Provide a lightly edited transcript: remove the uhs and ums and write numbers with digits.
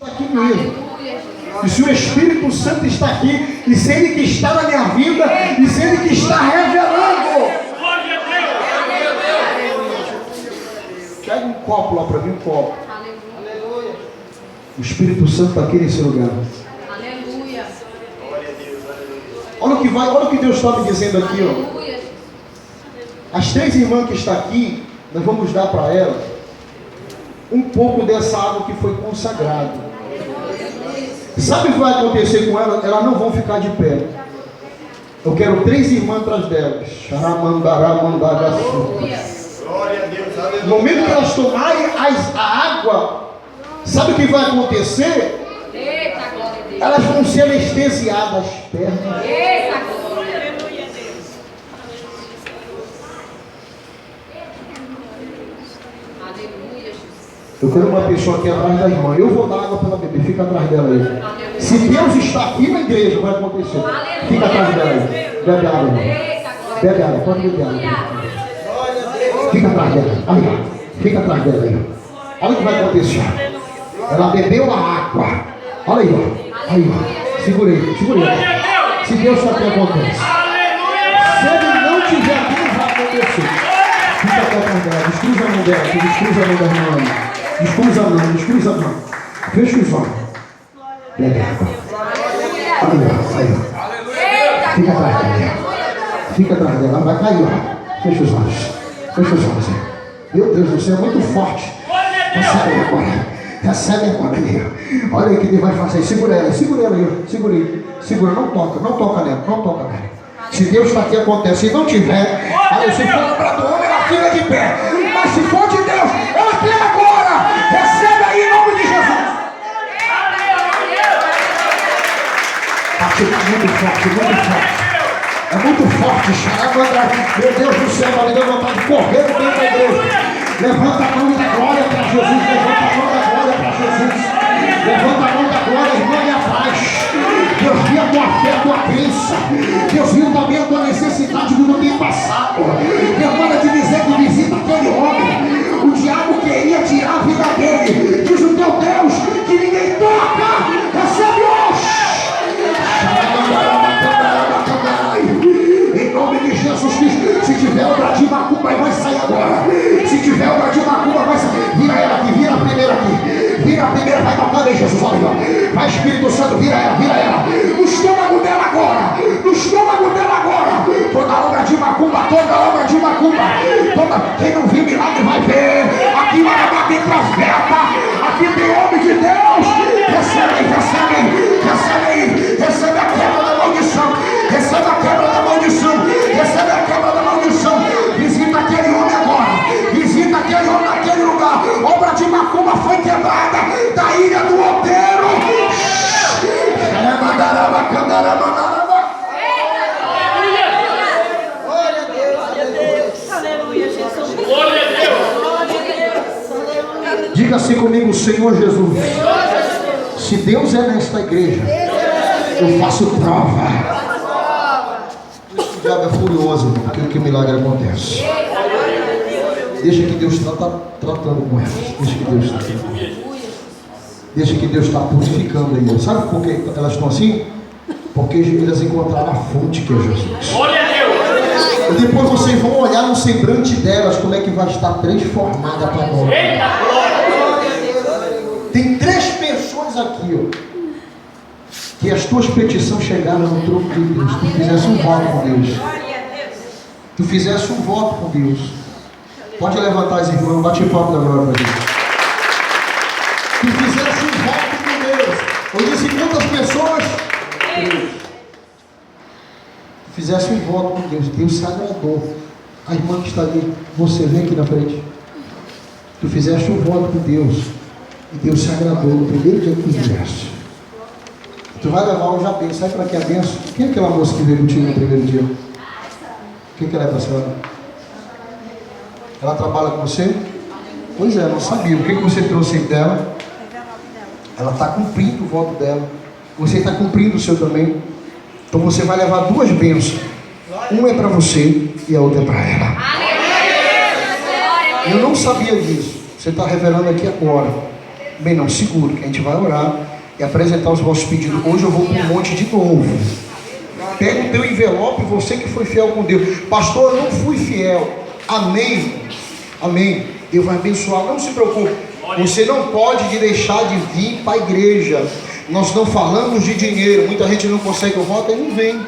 aqui mesmo. E se o Espírito Santo está aqui, e se Ele que está na minha vida, e se Ele que está revelando. Pega um copo lá para mim, um copo. Aleluia. O Espírito Santo está aqui nesse lugar. Aleluia. Olha o que Deus está me dizendo aqui, ó. As três irmãs que estão aqui, nós vamos dar para elas um pouco dessa água que foi consagrada. Sabe o que vai acontecer com elas? Elas não vão ficar de pé. Eu quero três irmãs atrás delas. No momento que elas tomarem a água, sabe o que vai acontecer? Elas vão ser anestesiadas. Eu quero uma pessoa aqui atrás da irmã. Eu vou dar água para ela beber. Fica atrás dela aí. Se Deus está aqui na igreja, vai acontecer. Fica atrás dela aí. Bebe água, irmão. Bebe água. Pode beber água. Fica atrás dela. Aí, fica atrás dela aí. Olha o que vai acontecer. Ela bebeu a água. Olha aí, ó. Aí, ó. Segurei. Se Deus está aqui, acontece. Se Ele não tiver aqui, não vai acontecer. Fica atrás dela. Descruza a mão dela. Descruza a mão da irmã. Descruza a mão. Fecha os olhos. Bebe água. Aí, ó. Fica atrás dela. Fica atrás dela. Vai cair, ó. Fecha os olhos. Meu Deus do céu, é muito forte. Recebe agora, meu. Olha aí o que ele vai fazer. Segura ela aí. Segura. Não toca nela. Se Deus está aqui, acontece. Se não tiver, aí se for para do homem, ela fica de pé. Mas se for de Deus, ela pega agora. Recebe aí em nome de Jesus. Muito forte. É muito forte. Meu Deus do céu, vai me dar vontade de correr dentro da igreja. Levanta a mão da glória para Jesus. Levanta a mão da glória, irmã, e atrás. Deus viu a tua fé, a tua crença. Deus viu também a tua necessidade do tempo passado. Deus manda te dizer que visita aquele homem. O diabo queria tirar a vida dele. Diz o teu Deus que ninguém toca. Recebe hoje. Em nome de Jesus Cristo. Se tiver obra de macumba, vai sair agora. Se tiver obra de macumba, vai sair. Vira ela aqui, vira a primeira aqui. Vira a primeira, vai tocando aí, Jesus. Olha, vai, Espírito Santo, vira ela. No estômago dela agora. Toda obra de macumba. Quem não viu milagre vai ver. Aqui vai bater profeta. Aqui tem homem de Deus. Recebe aí. Recebe a quebra da maldição. Recebe a quebra da maldição. Visita aquele homem agora. Visita aquele homem naquele lugar. Obra de macumba foi quebrada da ilha do outeiro. Diga assim comigo, Senhor Jesus. Se Deus é nesta igreja, eu faço prova. O diabo é furioso, porque o milagre acontece. Deixa que Deus está tratando com elas. Deixa que Deus está purificando elas. Sabe por que elas estão assim? Porque elas encontraram a fonte que é Jesus. E depois vocês vão olhar no semblante delas como é que vai estar transformada para nós. Tem três pessoas aqui, ó, que as tuas petições chegaram no trono de Deus. Tu fizesse um voto com Deus. Pode levantar as irmãs, bate palma da glória para Deus. Tu fizesse um voto com Deus. Eu disse quantas pessoas? Três. Tu fizesse um voto com Deus. Deus se agradou. A irmã que está ali, você vem aqui na frente. Tu fizeste um voto com Deus. E Deus se agradou no primeiro dia que tu fizeste. Tu vai levar hoje a bênção. Sai para aqui a bênção. Quem é aquela moça que veio contigo no primeiro dia? Quem que ela é para a senhora? Ela trabalha com você? Pois é, não sabia. O que você trouxe dela? Ela está cumprindo o voto dela. Você está cumprindo o seu também. Então você vai levar duas bênçãos. Uma é para você e a outra é para ela. Eu não sabia disso. Você está revelando aqui agora. Bem, não, seguro, que a gente vai orar e apresentar os vossos pedidos. Hoje eu vou para um monte de novo. Pega o teu envelope, você que foi fiel com Deus. Pastor, eu não fui fiel. Amém. Amém. Deus vai abençoar. Não se preocupe. Você não pode deixar de vir para a igreja. Nós não falamos de dinheiro. Muita gente não consegue o voto e não vem.